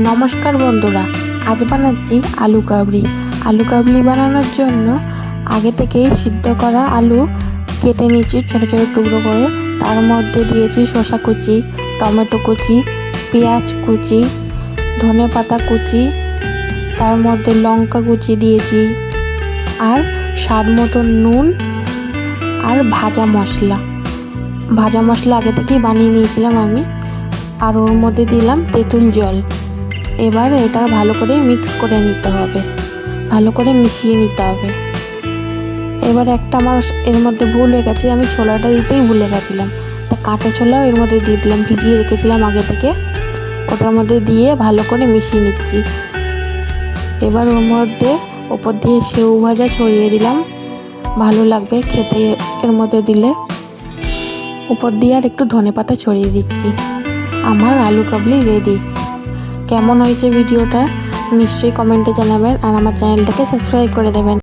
নমস্কার বন্ধুরা, আজ বানাচ্ছি আলু কাবলি। আলু কাবলি বানানোর জন্য আগে থেকেই সিদ্ধ করা আলু কেটে নিয়েছি ছোটো ছোটো টুকরো করে। তার মধ্যে দিয়েছি শসা কুচি, টমেটো কুচি, পেঁয়াজ কুচি, ধনে পাতা কুচি, তার মধ্যে লঙ্কা কুচি দিয়েছি, আর স্বাদ মতো নুন আর ভাজা মশলা আগে থেকেই বানিয়ে নিয়েছিলাম আমি। আর ওর মধ্যে দিলাম তেঁতুল জল। এবার এটা ভালো করে মিক্স করে নিতে হবে, ভালো করে মিশিয়ে নিতে হবে। এবার একটা আমার এর মধ্যে ভুল হয়ে গেছে, আমি ছোলাটা দিতেই ভুলে গেছিলাম। তা কাঁচা ছোলাও এর মধ্যে দিয়ে দিলাম, ভিজিয়ে রেখেছিলাম আগে থেকে। ওটার মধ্যে দিয়ে ভালো করে মিশিয়ে নিচ্ছি। এবার ওর মধ্যে ওপর দিয়ে সেউ ভাজা ছড়িয়ে দিলাম, ভালো লাগবে খেতে এর মধ্যে দিলে। উপর দিয়ে আর একটু ধনে পাতা ছড়িয়ে দিচ্ছি। আমার আলু কাবলি রেডি। কেমন হয়েছে ভিডিওটা নিশ্চয়ই কমেন্টে জানাবেন, আর আমার চ্যানেলটাকে সাবস্ক্রাইব করে দেবেন।